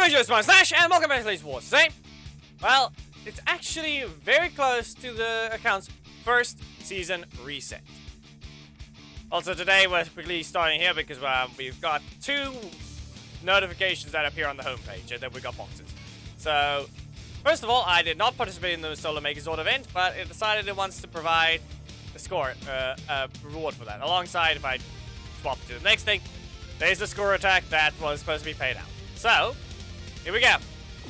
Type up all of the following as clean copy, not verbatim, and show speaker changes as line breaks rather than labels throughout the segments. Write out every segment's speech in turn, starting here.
Hello, my Slash, and welcome back to Lazy Wars. Today, well, it's actually very close to the account's first season reset. Also, today we're quickly starting here because we've got 2 notifications that appear on the homepage, and then we got boxes. So, first of all, I did not participate in the Solar Megazord event, but it decided it wants to provide a score, a reward for that. Alongside, if I swap to the next thing, there's the score attack that was supposed to be paid out. So, here we go.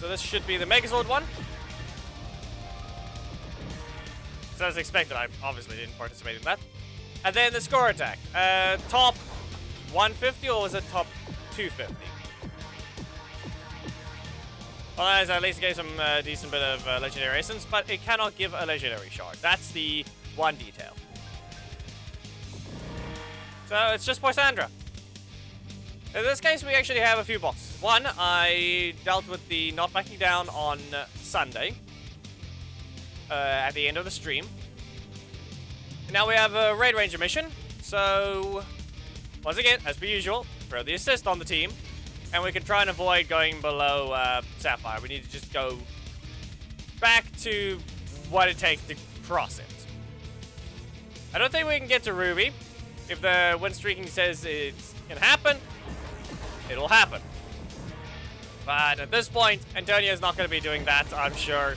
So this should be the Megazord one. So as expected, I obviously didn't participate in that. And then the score attack. Top 150 or was it top 250? Well, as at least gave some decent bit of legendary essence, but it cannot give a legendary shard. That's the one detail. So it's just for Sandra. In this case, we actually have a few boxes. One, I dealt with the not backing down on Sunday. At the end of the stream. And now we have a Raid Ranger mission. So, once again, as per usual, throw the assist on the team. And we can try and avoid going below Sapphire. We need to just go back to what it takes to cross it. I don't think we can get to Ruby. If the win streaking says it can happen, it'll happen. But at this point, Antonio's not going to be doing that, I'm sure.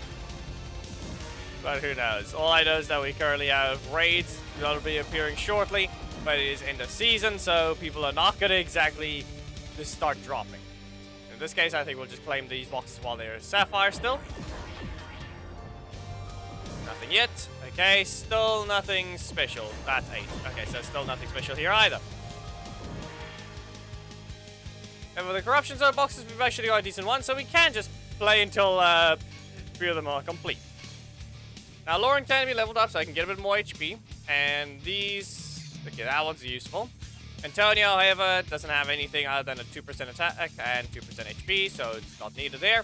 But who knows? All I know is that we currently have raids that'll be appearing shortly, but it is end of season, so people are not going to exactly just start dropping. In this case, I think we'll just claim these boxes while they're Sapphire still. Nothing yet. Okay, still nothing special. That's 8. Okay, so still nothing special here either. And for the Corruption Zone boxes, we've actually got a decent one, so we can just play until 3 of them are complete. Now, Lauren can be leveled up, so I can get a bit more HP. And these... okay, that one's useful. Antonio, however, doesn't have anything other than a 2% attack and 2% HP, so it's not needed there.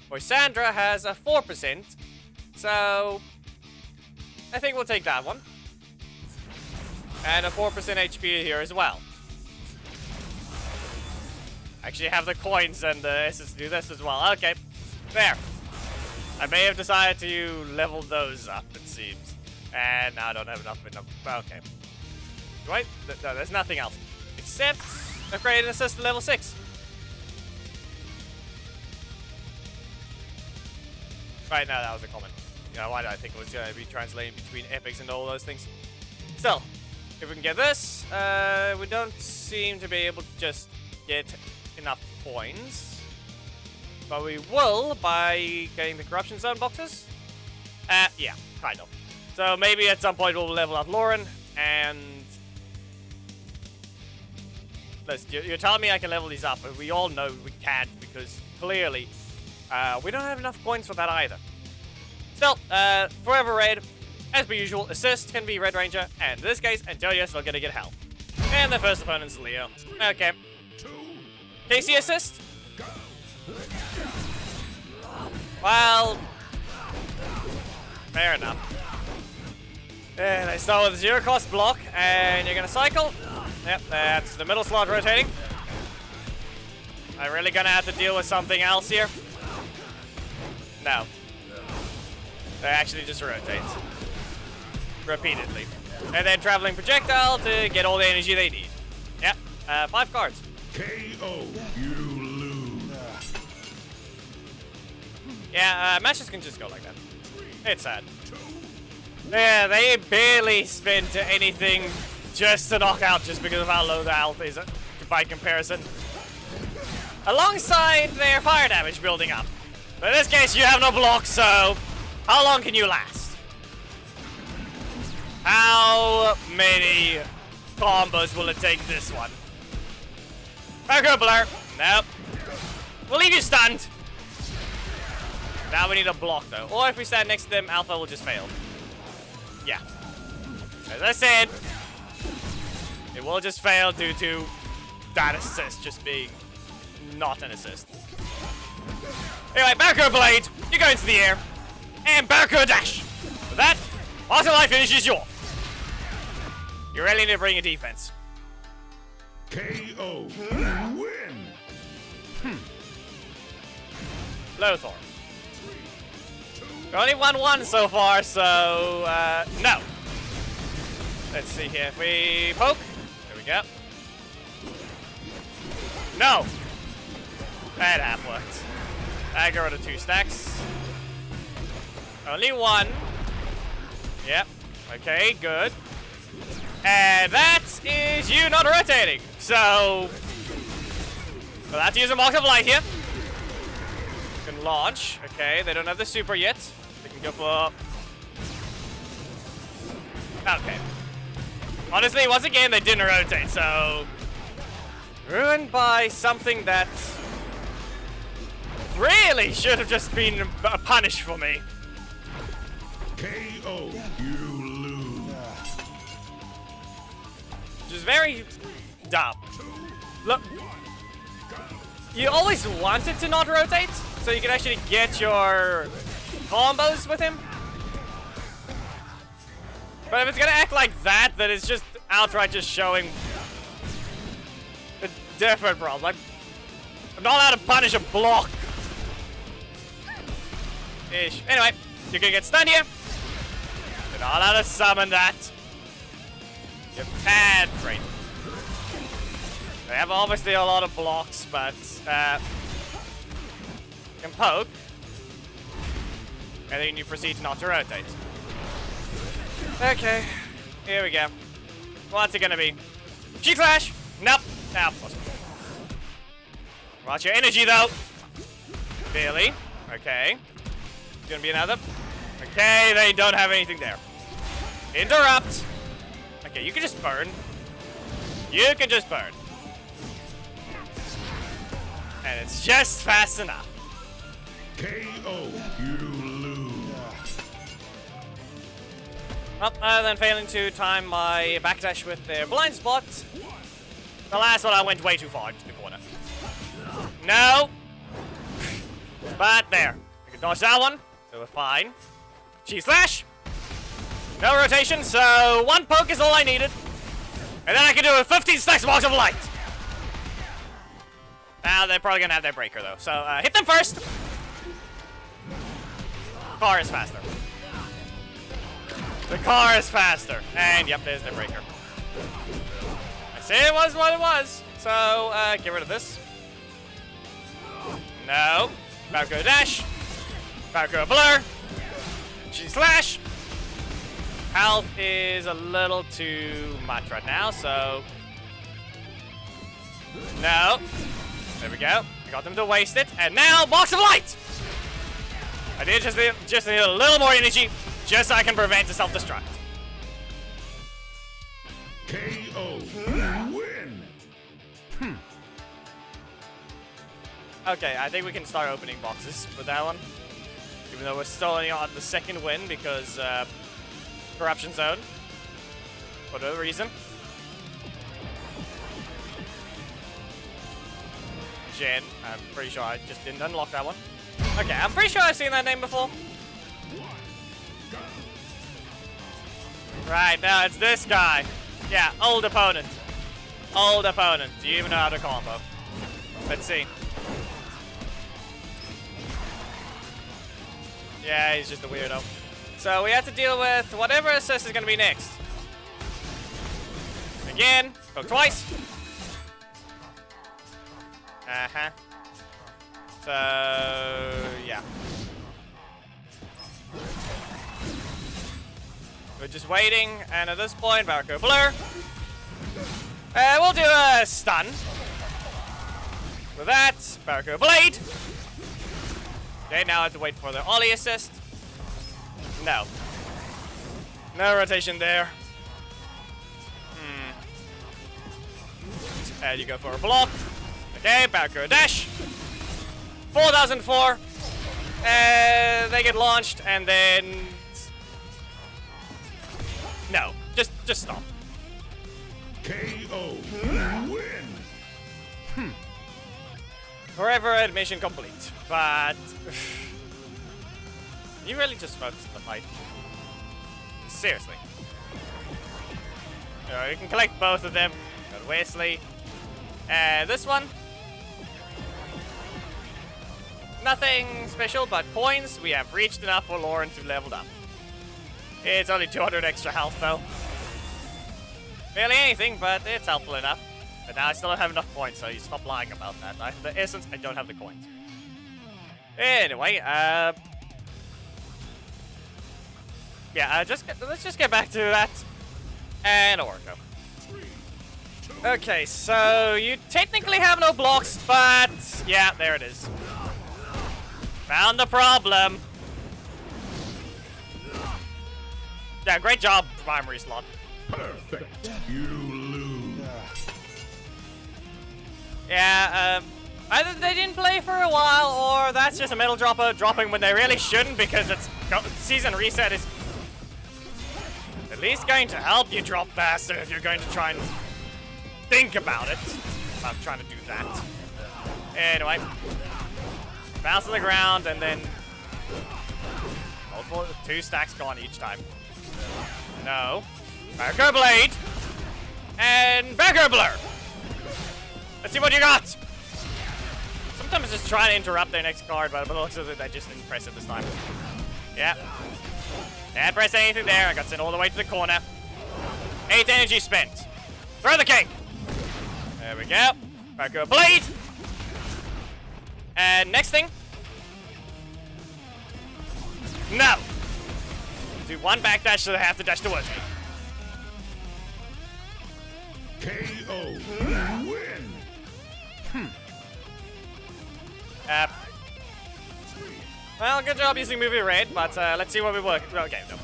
Where Sandra has a 4%, so... I think we'll take that one. And a 4% HP here as well. Actually have the coins and the essence to do this as well. Okay, there. I may have decided to level those up, it seems. And now I don't have enough. Okay. Right? No, there's nothing else. Except upgrade and assist to level 6. Right, now that was a comment. You know, why did I think it was going to be translating between epics and all those things? Still, if we can get this, we don't seem to be able to just get enough coins, but we will by getting the Corruption Zone boxes. Yeah, kind of. So maybe at some point we'll level up Lauren, and listen, you're telling me I can level these up, but we all know we can't because clearly we don't have enough coins for that either. Still, forever raid, as per usual, assist can be Red Ranger, and in this case, Antonio is still gonna get help. And the first opponent's Leo. Okay. KC assist? Well, fair enough. And I start with a 0 cost block, and you're gonna cycle. Yep, that's the middle slot rotating. I'm really gonna have to deal with something else here. No. It actually just rotates. Repeatedly. And then traveling projectile to get all the energy they need. Yep, 5 cards.
KO, you lose.
Yeah, matches can just go like that. It's sad. Yeah, they barely spent anything just to knock out just because of how low the health is by comparison. Alongside their fire damage building up. But in this case, you have no block, so how long can you last? How many combos will it take this one? Back Blur. Nope. We'll leave you stunned. Now we need a block though. Or if we stand next to them, Alpha will just fail. Yeah. As I said, it will just fail due to that assist just being not an assist. Anyway, Barco Blade, you go into the air, and Barco Dash. With that, Awesome Life finishes you off. You really need to bring a defense.
KO. You win.
Lothar. We only won one so far, so no. Let's see here. If we poke, there we go. No. That half worked. I got rid of 2 stacks. Only 1. Yep. Okay, good. And that is you not rotating. So we'll have to use a Mark of Light here. You can launch. Okay, they don't have the super yet. They can go for... Okay. Honestly, once again, they didn't rotate, so... Ruined by something that really should have just been a punish for me.
KO. You lose.
Which is very dumb. Look, you always wanted to not rotate, so you can actually get your combos with him. But if it's gonna act like that, then it's just outright just showing a different problem. Like, I'm not allowed to punish a block. Ish. Anyway, you're gonna get stunned here. You're not allowed to summon that. You're bad, great. They have obviously a lot of blocks, but you can poke. And then you proceed not to rotate. Okay, here we go. What's it gonna be? G-Clash? Nope. Ah, of course. Watch your energy, though. Really? Okay. Gonna be another. Okay, they don't have anything there. Interrupt. Okay, you can just burn. You can just burn. And it's just fast enough.
KO. You lose.
Well, other than failing to time my backdash with their blind spot, the last one I went way too far into the corner. No! But there. I can dodge that one, so we're fine. G-Slash! No rotation, so 1 poke is all I needed. And then I can do a 15 stacks Marks of Light! Now they're probably gonna have their breaker though, so hit them first! Car is faster. The car is faster. And yep, there's the breaker. I said it was what it was. So, get rid of this. No. Valkyrie dash. Valkyrie blur. G-Slash. Health is a little too much right now, so... No. There we go. I got them to waste it. And now, Box of Light! I did just need a little more energy, just so I can prevent a self-destruct.
KO. You win.
Okay, I think we can start opening boxes with that one. Even though we're still only on the 2nd win because Corruption Zone. For whatever reason. Jen, I'm pretty sure I just didn't unlock that one. Okay, I'm pretty sure I've seen that name before. Right, now it's this guy. Yeah, old opponent. Old opponent. Do you even know how to combo? Let's see. Yeah, he's just a weirdo. So we have to deal with whatever assist is going to be next. Again, poke twice. Uh-huh. So, yeah. We're just waiting, and at this point, Valkyrie Blur. We'll do a stun. With that, Valkyrie Blade. Okay, now I have to wait for the Ollie assist. No. No rotation there. And you go for a block. Okay, Valkyrie dash. 4004. They get launched, and then... No, just stop.
KO. You win.
Forever admission complete. But... you really just focused the fight. Seriously. You can collect both of them. Got Wesley. And this one. Nothing special, but coins. We have reached enough for Lauren to level up. It's only 200 extra health, though. Barely anything, but it's helpful enough. But now I still don't have enough coins, so you stop lying about that. I have the essence, I don't have the coins. Anyway, yeah, let's just get back to that. And Orko. Okay, so you technically have no blocks, but yeah, there it is. Found the problem. Yeah, great job, primary slot.
Perfect. You lose.
Yeah, either they didn't play for a while, or that's just a metal dropper dropping when they really shouldn't, because season reset is at least going to help you drop faster if you're going to try and think about it. I'm trying to do that. Anyway, bounce on the ground, and then multiple 2 stacks gone each time. No. Backer Blade. And Backer Blur. Let's see what you got. Sometimes just trying to interrupt their next card, but it looks as if I just didn't press it this time. Yeah. Can't press anything there. I got sent all the way to the corner. 8 energy spent. Throw the cake. There we go. Backer Blade. And next thing. No. Do 1 backdash so they have to dash towards me.
KO. Win.
Well, good job using movie red, but let's see what we work. Okay, no.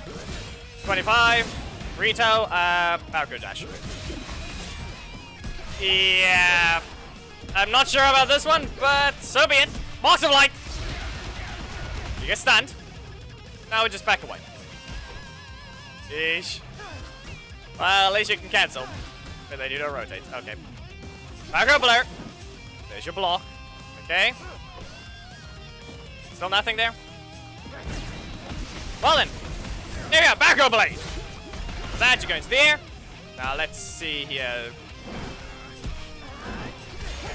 25. Rito, Backer dash. Yeah. I'm not sure about this one, but so be it. Box of light. You get stunned. Now we just back away. Eesh. Well, at least you can cancel. But they do not rotate. Okay. Backer Blur. There's your block. Okay. Still nothing there? Well then. There you go. Backer Blade. That you go into the air. Now let's see here.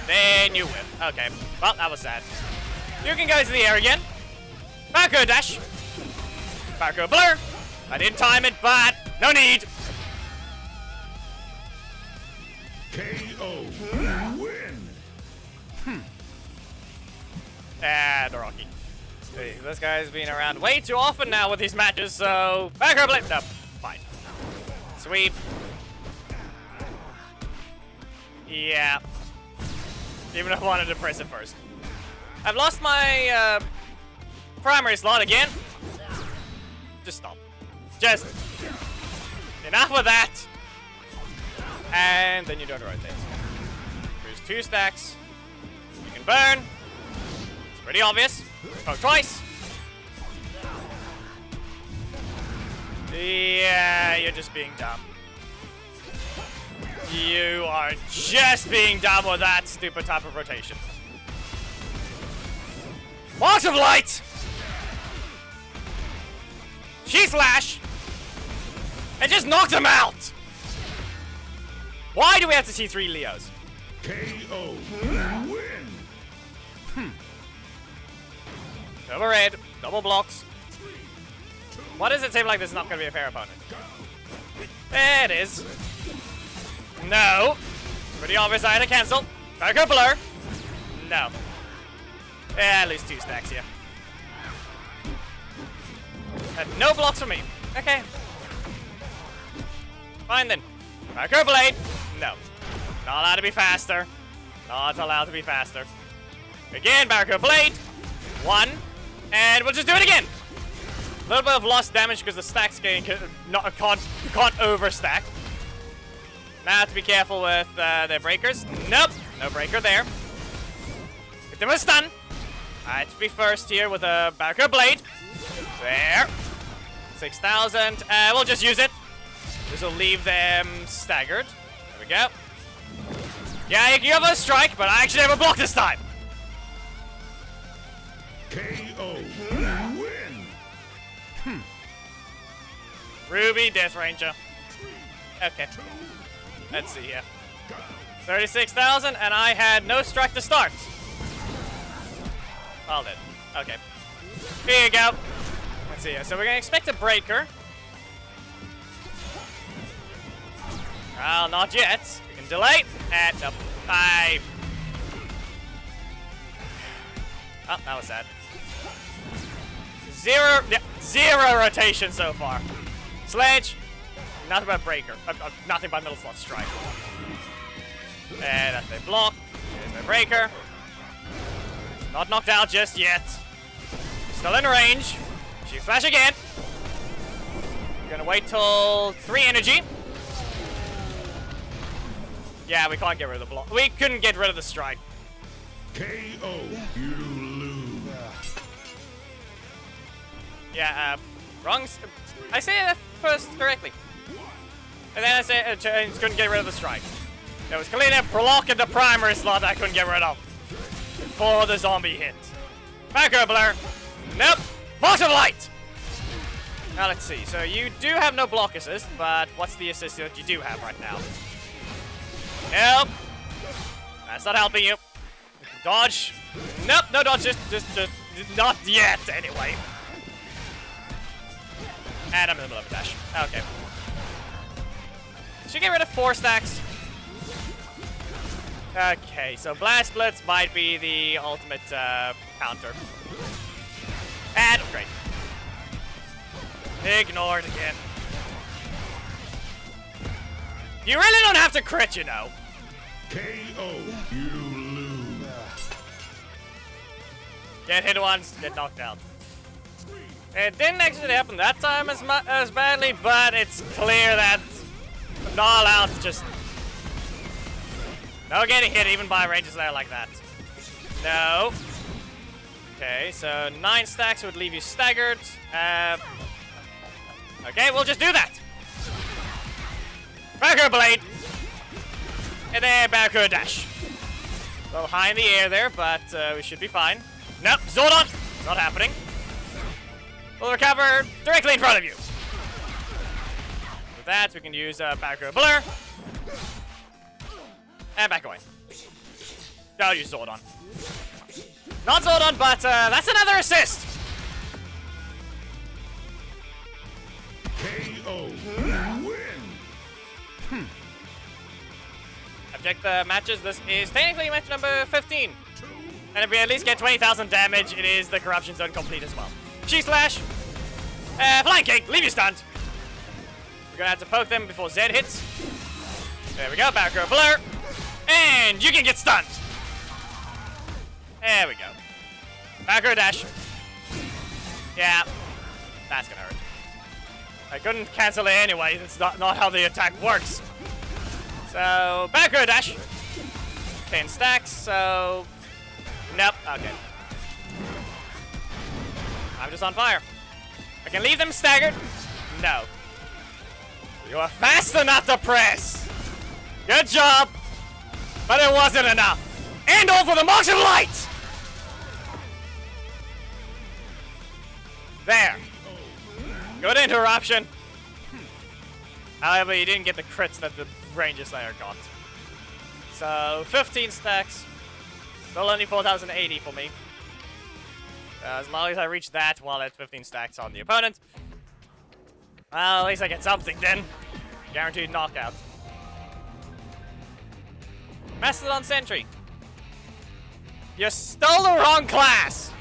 Then you whip. Okay. Well, that was sad. You can go into the air again. Backer dash. Backer Blur. I didn't time it, but no need.
KO. Win.
And Rocky. See, this guy's been around way too often now with these matches, so Backer Blade. No, fine. Sweep. Yeah. Even if I wanted to press it first. I've lost my primary slot again. Just stop. Just enough with that. And then you don't rotate. There's 2 stacks. You can burn. It's pretty obvious. Poke twice. Yeah, you're just being dumb. You are just being dumb with that stupid type of rotation. Box of light! She slash! And just knocked him out! Why do we have to see 3 Leos?
KO. Win.
Double red, double blocks. Why does it seem like this is not going to be a fair opponent? There it is. No. Pretty obvious I had to cancel. Backer Blur. No. Yeah, at least 2 stacks here. And no blocks for me. Okay. Fine then. Backer Blade. No. Not allowed to be faster. Not allowed to be faster. Again, Backer Blade. 1. And we'll just do it again. A little bit of lost damage because the stack's getting can't overstack. Now have to be careful with their breakers. Nope. No breaker there. Get them a stun. I have to be first here with a Backer Blade. There. 6,000. We'll just use it. This will leave them staggered. There we go. Yeah, you have a strike, but I actually have a block this time.
KO. Win.
Ruby Death Ranger. Okay. Let's see here. 36,000, and I had no strike to start. All dead. Okay. Here you go. Let's see. So we're gonna expect a breaker. Well, not yet. We can delay at the 5. Oh, that was sad. Zero rotation so far. Sledge, nothing but breaker. Nothing but middle slot strike. And that's the block. There's the breaker. Not knocked out just yet. Still in range. She flash again. Gonna wait till 3 energy. Yeah, we can't get rid of the block. We couldn't get rid of the strike.
KO. You lose.
Yeah, wrong. I say that first correctly. And then I say couldn't get rid of the strike. There was clean a block in the primary slot I couldn't get rid of. Before the zombie hit. Back up, Blair. Nope. Box of light! Now let's see. So you do have no block assist, but what's the assist that you do have right now? Nope. That's not helping you. Dodge. Nope, no dodge. Just not yet, anyway. And I'm in the middle of a dash. Okay. Should get rid of 4 stacks. Okay, so Blast Blitz might be the ultimate counter. And great. Ignored again. You really don't have to crit, you know.
KO. You lose.
Get hit once, get knocked out. It didn't actually happen that time as badly, but it's clear that all out just no getting hit even by ranges there like that. No. Okay, so 9 stacks would leave you staggered. Okay, we'll just do that. Backer blade. And then backer dash. A little high in the air there, but we should be fine. Nope, Zordon. Not happening. We'll recover directly in front of you. With that, we can use backer blur. And back away. I'll use Zordon. Not Zordon, but that's another assist.
KO. Win.
Object the matches. This is technically match number 15. And if we at least get 20,000 damage, it is the corruption zone complete as well. G-slash. Flying kick. Leave you stunned. We're gonna have to poke them before Z hits. There we go. Backer blur. And you can get stunned. There we go. Backer dash. Yeah. That's gonna hurt. I couldn't cancel it anyway. That's not how the attack works. So, backer dash. 10 stacks, so... Nope. Okay. I'm just on fire. I can leave them staggered. No. You are fast enough to press. Good job. But it wasn't enough. And all for the marks of light. There. Good interruption. However, you didn't get the crits that the Ranger Slayer got. So, 15 stacks. Still only 4,080 for me. As long as I reach that while at 15 stacks on the opponent. Well, at least I get something then. Guaranteed knockout. Mastodon Sentry. You stole the wrong class!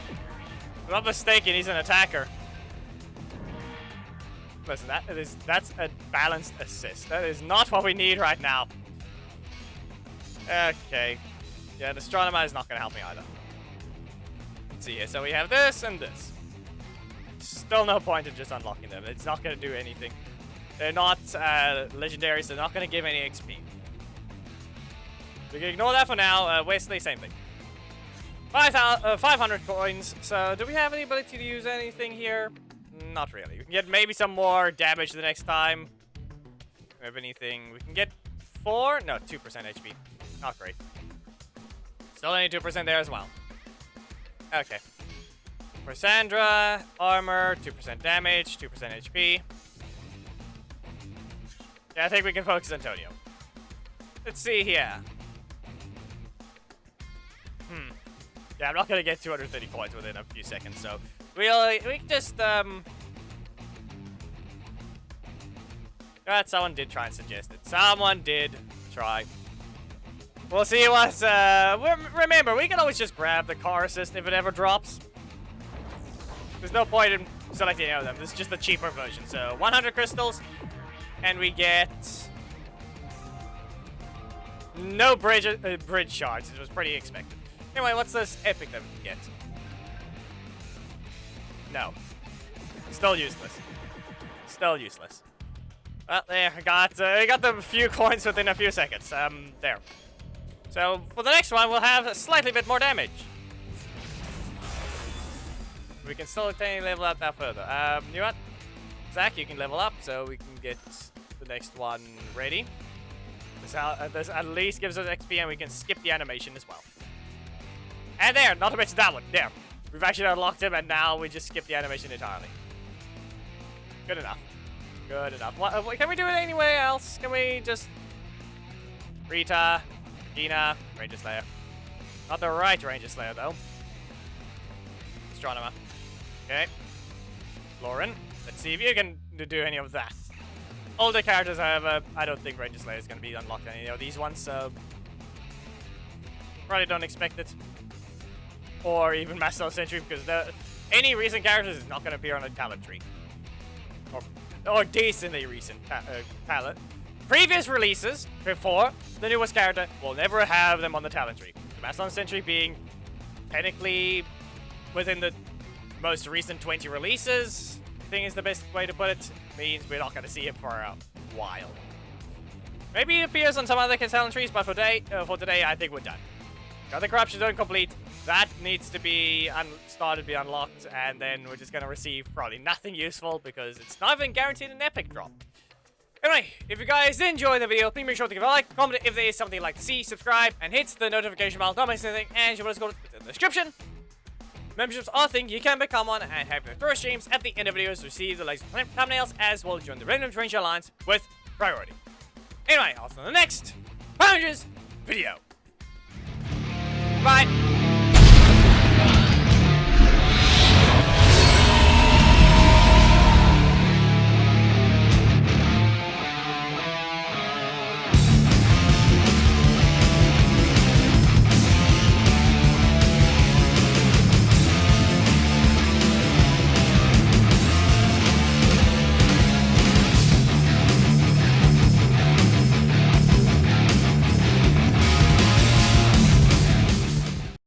If I'm not mistaken, he's an attacker. Listen, that's a balanced assist. That is not what we need right now. Okay. Yeah, the Astronomer is not going to help me either. Let's see here. So we have this and this. Still no point in just unlocking them. It's not going to do anything. They're not legendary, so they're not going to give any XP. We can ignore that for now. Wesley, same thing. 500 coins. So do we have any ability to use anything here? Not really. We can get maybe some more damage the next time. We have anything. We can get 4? No, 2% HP. Not great. Still only 2% there as well. Okay. For Sandra, armor, 2% damage, 2% HP. Yeah, I think we can focus Antonio. Let's see here. Yeah, I'm not gonna get 230 coins within a few seconds, so we can just God, someone did try and suggest it. Someone did try. We'll see what. Remember, we can always just grab the car assist if it ever drops. There's no point in selecting any of them. This is just the cheaper version. So 100 crystals, and we get no bridge shards. It was pretty expected. Anyway, what's this epic that we get? No. Still useless. Still useless. Well, there, I got the few coins within a few seconds. There. So, for the next one, we'll have a slightly bit more damage. We can still level up that further. You know what? Zach, you can level up so we can get the next one ready. This at least gives us XP and we can skip the animation as well. And there, not to mention that one. There. We've actually unlocked him and now we just skip the animation entirely. Good enough. Good enough. What, can we do it anywhere else? Can we just... Rita, Gina, Ranger Slayer. Not the right Ranger Slayer, though. Astronomer. Okay. Lauren. Let's see if you can do any of that. Older characters, however, I don't think Ranger Slayer is going to be unlocked on any of these ones, so... Probably don't expect it. Or even Master Sentry, because any recent characters is not going to appear on a talent tree. Or decently recent talent. Previous releases, before the newest character, will never have them on the talent tree. The Master Sentry being technically within the most recent 20 releases, I think is the best way to put it, means we're not going to see him for a while. Maybe he appears on some other talent trees, but for today, I think we're done. Got the Corruption Zone complete. That needs to be started to be unlocked, and then we're just going to receive probably nothing useful because it's not even guaranteed an epic drop. Anyway, if you guys enjoyed the video, please make sure to give a like, comment if there is something you'd like to see, subscribe, and hit the notification bell, don't miss anything, and you will just go to the description. Memberships are a thing, you can become one, and have your first streams at the end of videos to receive the latest thumbnails, as well as join the Random Ranger Alliance with priority. Anyway, I'll see you in the next Power Rangers video. Bye!